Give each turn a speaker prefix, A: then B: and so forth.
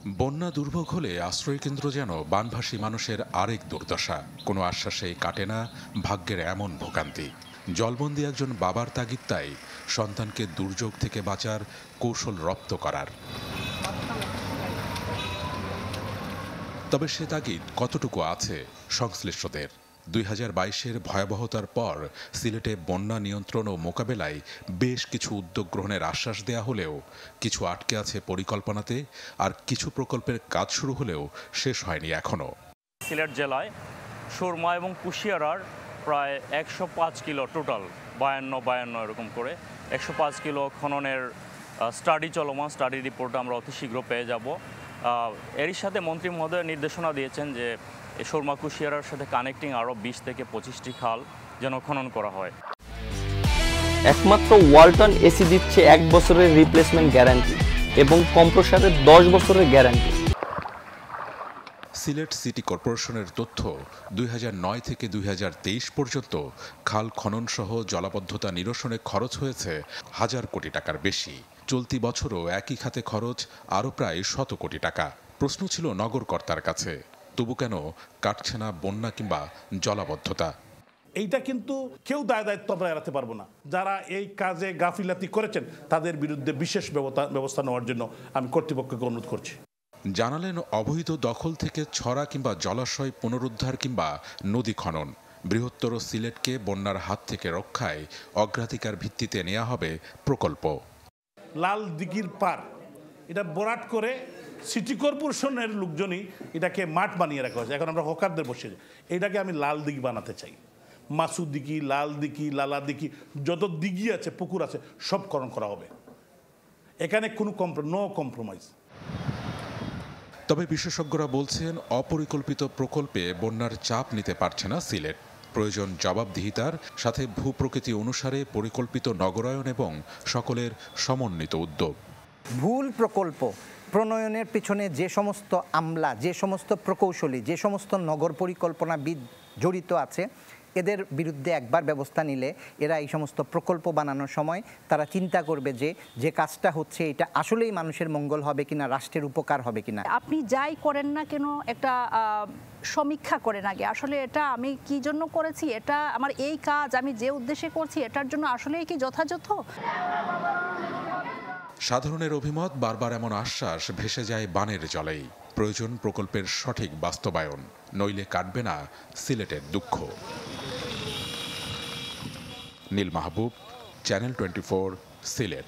A: বন্যা দুর্ভোগ হলে আশ্রয়কেন্দ্র যেন বানভাসী মানুষের আরেক দুর্দশা। কোনো আশ্বাসেই কাটে না ভাগ্যের এমন ভোগান্তি। জলবন্দী একজন বাবার তাগিদ তাই সন্তানকে দুর্যোগ থেকে বাঁচার কৌশল রপ্ত করার। তবে সে তাগিদ কতটুকু আছে সংশ্লিষ্টদের? 2022-এর ভয়াবহতার পর সিলেটে বন্যা নিয়ন্ত্রণ ও মোকাবেলায় বেশ কিছু উদ্যোগ গ্রহণের আশ্বাস দেয়া হলেও কিছু আটকে আছে পরিকল্পনাতে, আর কিছু প্রকল্পের কাজ শুরু হলেও শেষ হয়নি এখনো।
B: সিলেট জেলায় সুরমা এবং কুশিয়ারার প্রায় 105 কিলো টোটাল 52 এরকম করে 105 কিলো খননের স্টাডি চলমান। স্টাডি রিপোর্ট আমরা অতি শীঘ্র পেয়ে যাব। এরই সাথে মন্ত্রী মহোদয় নির্দেশনা দিয়েছেন যে সুরমা কুশিয়ারার সাথে কানেক্টিং আরও 20 থেকে 25টি খাল যেন খনন করা হয়।
C: একমাত্র ওয়ালটন এসি দিচ্ছে 1 বছরের রিপ্লেসমেন্ট গ্যারান্টি এবং কম্প্রেসারের 10 বছরের গ্যারান্টি।
A: সিলেট সিটি কর্পোরেশনের তথ্য 2009 থেকে 2023 পর্যন্ত খাল খনন সহ জলাবদ্ধতা নিরসনে খরচ হয়েছে 1000 কোটি টাকার বেশি। চলতি বছরও একই খাতে খরচ আরও প্রায় 100 কোটি টাকা। প্রশ্ন ছিল নগরকর্তার কাছে, তবু কেন কাটছে না বন্যা কিংবা জলাবদ্ধতা?
D: এইটা কিন্তু কেউ দায়িত্ব আমরা এড়াতে পারবো না। যারা এই কাজে গাফিলাতি করেছেন তাদের বিরুদ্ধে বিশেষ ব্যবস্থা নেওয়ার জন্য আমি কর্তৃপক্ষকে অনুরোধ করছি।
A: জানালেন অবৈধ দখল থেকে ছড়া কিংবা জলাশয় পুনরুদ্ধার কিংবা নদী খনন বৃহত্তর সিলেটকে বন্যার হাত থেকে রক্ষায় অগ্রাধিকার ভিত্তিতে নেওয়া হবে প্রকল্প।
D: লাল দিঘির পার এটা বরাট করে সিটি কর্পোরেশনের লোকজনই এটাকে মাঠ বানিয়ে রাখা হয়েছে। এখন আমরা হকারদের বসে এটাকে আমি লাল দিঘি বানাতে চাই। মাসুদ দিঘি, লাল দিঘি, লালা দিঘি, যত দিঘি আছে পুকুর আছে সব খনন করা হবে। এখানে কোনো নো কম্প্রোমাইজ।
A: তবে বিশেষজ্ঞরা বলছেন অপরিকল্পিত প্রকল্পে বন্যার চাপ নিতে পারছে না সিলেট। প্রয়োজন জবাবদিহিতার সাথে ভূপ্রকৃতি অনুসারে পরিকল্পিত নগরায়ন এবং সকলের সমন্বিত উদ্যোগ।
E: ভুল প্রকল্প প্রণয়নের পিছনে যে সমস্ত আমলা, যে সমস্ত প্রকৌশলী, যে সমস্ত নগর পরিকল্পনাবিদ জড়িত আছে, এদের বিরুদ্ধে একবার ব্যবস্থা নিলে এরা এই সমস্ত প্রকল্প বানানোর সময় তারা চিন্তা করবে যে কাজটা হচ্ছে এটা আসলেই মানুষের মঙ্গল হবে কিনা, রাষ্ট্রের উপকার হবে কিনা।
F: আপনি যাই করেন না কেন একটা সমীক্ষা করেন আগে, আসলে এটা আমি কি জন্য করেছি, এটা আমার এই কাজ আমি যে উদ্দেশ্যে করছি এটার জন্য আসলেই কি যথাযথ।
A: সাধারণের অভিমত, বারবার এমন আশ্বাস ভেসে যায় বানের জলেই। প্রয়োজন প্রকল্পের সঠিক বাস্তবায়ন, নইলে কাটবে না সিলেটের দুঃখ। নীল মাহবুব, চ্যানেল 24, সিলেট।